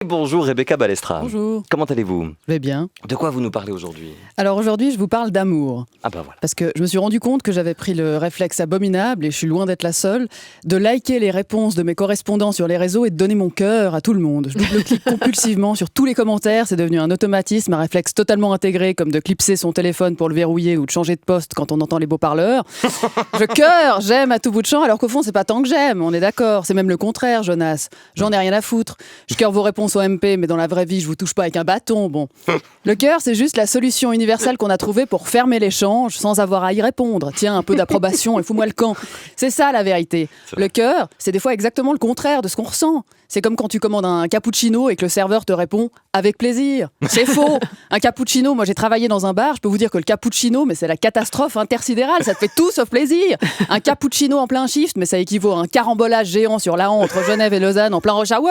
Bonjour Rebecca Balestra. Bonjour. Comment allez-vous? Je vais bien. De quoi vous nous parlez aujourd'hui? Alors aujourd'hui, je vous parle d'amour. Ah bah voilà. Parce que je me suis rendu compte que j'avais pris le réflexe abominable, et je suis loin d'être la seule, de liker les réponses de mes correspondants sur les réseaux et de donner mon cœur à tout le monde. Je double-clique compulsivement sur tous les commentaires, c'est devenu un automatisme, un réflexe totalement intégré, comme de clipser son téléphone pour le verrouiller ou de changer de poste quand on entend les beaux-parleurs. Je cœur, j'aime à tout bout de champ, alors qu'au fond, c'est pas tant que j'aime, on est d'accord. C'est même le contraire, Jonas. J'en ai rien à foutre. Je cœur vos réponses au MP, mais dans la vraie vie, je vous touche pas avec un bâton. Bon. Le cœur, c'est juste la solution universelle qu'on a trouvée pour fermer l'échange sans avoir à y répondre. Tiens, un peu d'approbation et fous-moi le camp. C'est ça la vérité. Le cœur, c'est des fois exactement le contraire de ce qu'on ressent. C'est comme quand tu commandes un cappuccino et que le serveur te répond « avec plaisir ». C'est faux. Un cappuccino, moi j'ai travaillé dans un bar, je peux vous dire que le cappuccino, mais c'est la catastrophe intersidérale, ça te fait tout sauf plaisir. Un cappuccino en plein shift, mais ça équivaut à un carambolage géant sur la A entre Genève et Lausanne en plein rush hour.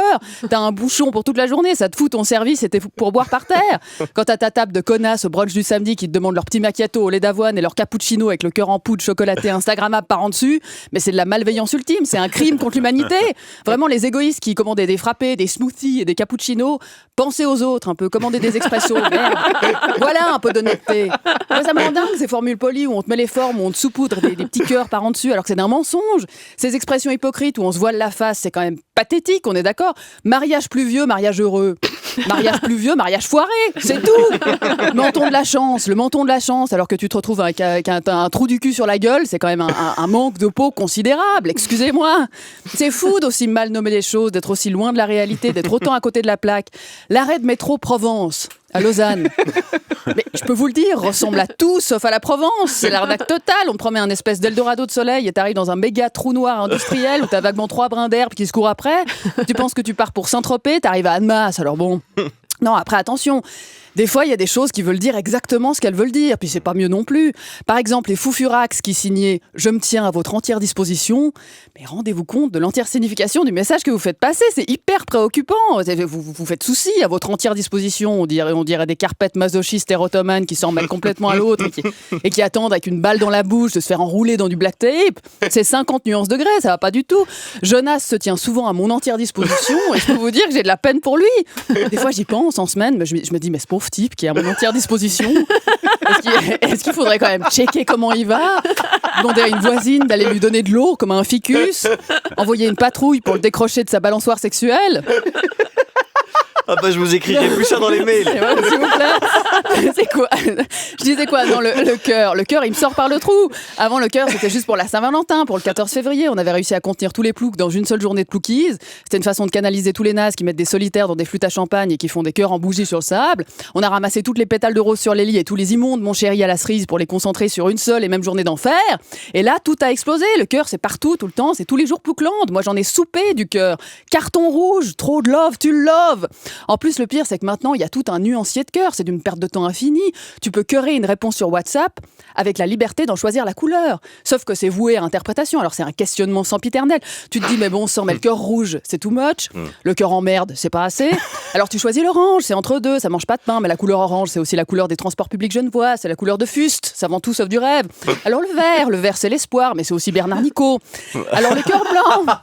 T'as un bouchon pour toute la journée, ça te fout ton service et t'es pour boire par terre. Quand t'as ta table de connasses au brunch du samedi qui te demandent leur petit macchiato au lait d'avoine et leur cappuccino avec le cœur en poudre chocolaté instagrammable par en dessus, mais c'est de la malveillance ultime, c'est un crime contre l'humanité. Vraiment, les égoïstes qui commandaient des frappés, des smoothies et des cappuccinos, pensez aux autres un peu, commandez des expressos, merde. Voilà un peu d'honnêteté. Moi, ça me rend dingue ces formules polies où on te met les formes, où on te saupoudre des petits cœurs par en dessus alors que c'est d'un mensonge. Ces expressions hypocrites où on se voile la face, c'est quand même pathétique, on est d'accord. Mariage pluvieux, mariage heureux. Mariage pluvieux, mariage foiré, c'est tout. Menton de la chance, le menton de la chance, alors que tu te retrouves avec un trou du cul sur la gueule, c'est quand même un manque de peau considérable, excusez-moi. C'est fou d'aussi mal nommer les choses, d'être aussi loin de la réalité, d'être autant à côté de la plaque. L'arrêt de métro Provence, à Lausanne. Mais je peux vous le dire, ressemble à tout sauf à la Provence. C'est l'arnaque totale. On te promet un espèce d'Eldorado de soleil et t'arrives dans un méga trou noir industriel où t'as vaguement 3 brins d'herbe qui se courent après. Tu penses que tu pars pour Saint-Tropez, t'arrives à Annemasse. Alors bon. Non, après, attention. Des fois, il y a des choses qui veulent dire exactement ce qu'elles veulent dire, puis c'est pas mieux non plus. Par exemple, les Foufurax qui signaient « Je me tiens à votre entière disposition », mais rendez-vous compte de l'entière signification du message que vous faites passer, c'est hyper préoccupant. Vous faites souci à votre entière disposition, on dirait des carpettes masochistes érotomanes qui s'en mêlent complètement à l'autre et qui attendent avec une balle dans la bouche de se faire enrouler dans du black tape. C'est 50 nuances degrés, ça va pas du tout. Jonas se tient souvent à mon entière disposition et je peux vous dire que j'ai de la peine pour lui. Des fois, j'y pense en semaine, mais je me dis, mais ce pauvre type qui est à mon entière disposition, est-ce qu'il faudrait quand même checker comment il va, demander à une voisine d'aller lui donner de l'eau comme à un ficus, envoyer une patrouille pour le décrocher de sa balançoire sexuelle? Ah bah je vous écrirai plus ça dans les mails. Ouais, s'il vous plaît. C'est quoi? Je disais quoi? Non, le cœur. Le cœur, il me sort par le trou. Avant, le cœur, c'était juste pour la Saint-Valentin, pour le 14 février. On avait réussi à contenir tous les ploucs dans une seule journée de ploukies. C'était une façon de canaliser tous les nazes qui mettent des solitaires dans des flûtes à champagne et qui font des cœurs en bougie sur le sable. On a ramassé toutes les pétales de rose sur les lits et tous les immondes, mon chéri, à la cerise pour les concentrer sur une seule et même journée d'enfer. Et là, tout a explosé. Le cœur, c'est partout, tout le temps. C'est tous les jours Plouclande. Moi, j'en ai soupé du cœur. Carton rouge, trop de love, tu love. En plus, le pire, c'est que maintenant, il y a tout un nuancier de cœur. C'est d'une perte de temps infinie. Tu peux cœurer une réponse sur WhatsApp avec la liberté d'en choisir la couleur. Sauf que c'est voué à interprétation. Alors, c'est un questionnement sempiternel. Tu te dis, mais bon sang, mais le cœur rouge, c'est too much. Le cœur en merde, c'est pas assez. Alors, tu choisis l'orange, c'est entre deux. Ça mange pas de pain, mais la couleur orange, c'est aussi la couleur des transports publics genevois. C'est la couleur de Fuste. Ça vend tout sauf du rêve. Alors, le vert, c'est l'espoir, mais c'est aussi Bernard Nico. Alors, le cœur blanc.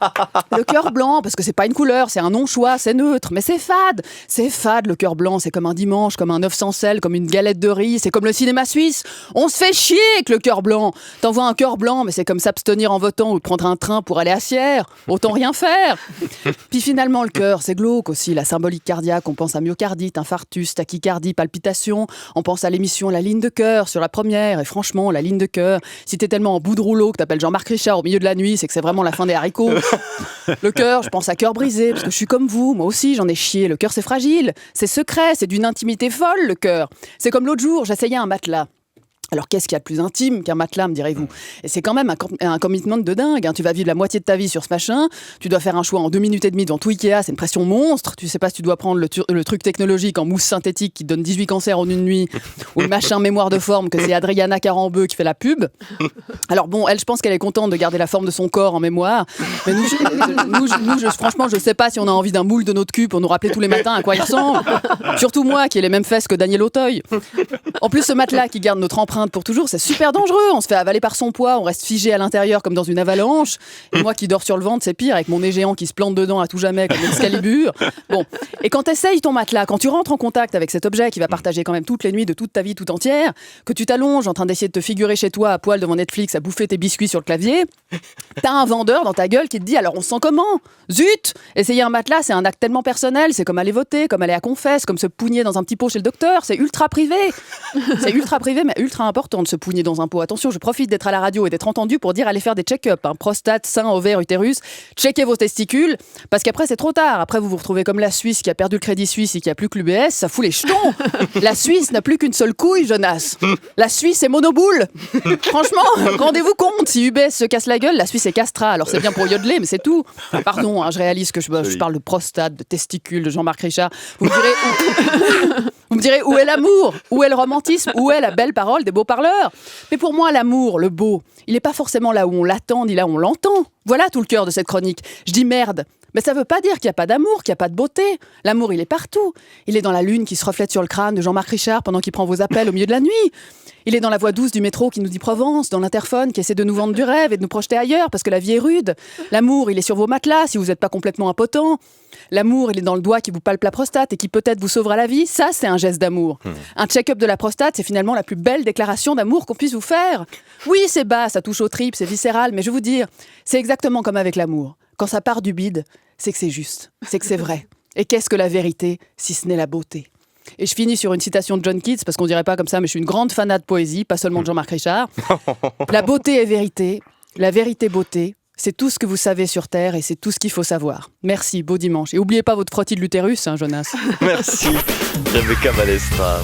Le cœur blanc, parce que c'est pas une couleur, c'est un non-choix, c'est neutre, mais c'est fade. C'est fade, le cœur blanc, c'est comme un dimanche, comme un œuf sans sel, comme une galette de riz, c'est comme le cinéma suisse. On se fait chier avec le cœur blanc. T'envoies un cœur blanc, mais c'est comme s'abstenir en votant ou prendre un train pour aller à Sierre. Autant rien faire. Puis finalement, le cœur, c'est glauque aussi. La symbolique cardiaque, on pense à myocardite, infarctus, tachycardie, palpitation. On pense à l'émission La ligne de cœur sur la première. Et franchement, la ligne de cœur, si t'es tellement en bout de rouleau que t'appelles Jean-Marc Richard au milieu de la nuit, c'est que c'est vraiment la fin des haricots. Le cœur, je pense à cœur brisé, parce que je suis comme vous. Moi aussi, j'en ai chié. Le cœur, c'est fragile. C'est secret, c'est d'une intimité folle, le cœur. C'est comme l'autre jour, j'essayais un matelas. Alors qu'est-ce qu'il y a de plus intime qu'un matelas, me direz-vous? Et c'est quand même un commitment de dingue, hein. Tu vas vivre la moitié de ta vie sur ce machin, tu dois faire un choix en 2 minutes et demie devant tout Ikea, c'est une pression monstre. Tu sais pas si tu dois prendre le truc technologique en mousse synthétique qui te donne 18 cancers en une nuit, ou le machin mémoire de forme que c'est Adriana Carambeu qui fait la pub. Alors bon, elle, je pense qu'elle est contente de garder la forme de son corps en mémoire, mais nous, franchement, je sais pas si on a envie d'un moule de notre cul pour nous rappeler tous les matins à quoi il ressemble. Surtout moi, qui ai les mêmes fesses que Daniel Auteuil. En plus, ce matelas qui garde notre empreinte enceinte pour toujours, c'est super dangereux. On se fait avaler par son poids, on reste figé à l'intérieur comme dans une avalanche. Et moi qui dors sur le ventre, c'est pire, avec mon nez géant qui se plante dedans à tout jamais comme Excalibur. Bon, et quand t'essayes ton matelas, quand tu rentres en contact avec cet objet qui va partager quand même toutes les nuits de toute ta vie tout entière, que tu t'allonges en train d'essayer de te figurer chez toi à poil devant Netflix à bouffer tes biscuits sur le clavier, t'as un vendeur dans ta gueule qui te dit alors on se sent comment ? Zut ! Essayer un matelas, c'est un acte tellement personnel, c'est comme aller voter, comme aller à confesse, comme se pougner dans un petit pot chez le docteur, c'est ultra privé. C'est ultra privé, mais ultra important de se pougner dans un pot. Attention, je profite d'être à la radio et d'être entendu pour dire allez faire des check-up, prostate, sein, ovaire, utérus, checkez vos testicules, parce qu'après c'est trop tard. Après vous vous retrouvez comme la Suisse qui a perdu le Crédit Suisse et qui a plus que l'UBS, ça fout les jetons. La Suisse n'a plus qu'une seule couille, Jonas. La Suisse est monoboule. Franchement, rendez-vous compte, si UBS se casse la gueule, la Suisse est castrale. Alors c'est bien pour yodeler, mais c'est tout. Pardon, je réalise que je parle de prostate, de testicules, de Jean-Marc Richard. Vous me direz où est l'amour ? Où est le romantisme ? Où est la belle parole des beaux parleurs ? Mais pour moi, l'amour, le beau, il n'est pas forcément là où on l'attend, ni là où on l'entend. Voilà tout le cœur de cette chronique. Je dis merde. Mais ça ne veut pas dire qu'il n'y a pas d'amour, qu'il n'y a pas de beauté. L'amour, il est partout. Il est dans la lune qui se reflète sur le crâne de Jean-Marc Richard pendant qu'il prend vos appels au milieu de la nuit. Il est dans la voix douce du métro qui nous dit Provence, dans l'interphone qui essaie de nous vendre du rêve et de nous projeter ailleurs parce que la vie est rude. L'amour, il est sur vos matelas si vous n'êtes pas complètement impotent. L'amour, il est dans le doigt qui vous palpe la prostate et qui peut-être vous sauvera la vie. Ça, c'est un geste d'amour. Un check-up de la prostate, c'est finalement la plus belle déclaration d'amour qu'on puisse vous faire. Oui, c'est bas, ça touche aux tripes, c'est viscéral, mais je vais vous dire, c'est exactement comme avec l'amour. Quand ça part du bide, c'est que c'est juste, c'est que c'est vrai. Et qu'est-ce que la vérité, si ce n'est la beauté ? Et je finis sur une citation de John Keats, parce qu'on dirait pas comme ça, mais je suis une grande fanat de poésie, pas seulement de Jean-Marc Richard. La beauté est vérité, la vérité beauté, c'est tout ce que vous savez sur Terre et c'est tout ce qu'il faut savoir. Merci, beau dimanche. Et oubliez pas votre frottis de l'utérus, hein, Jonas. Merci, Rebecca Balestra.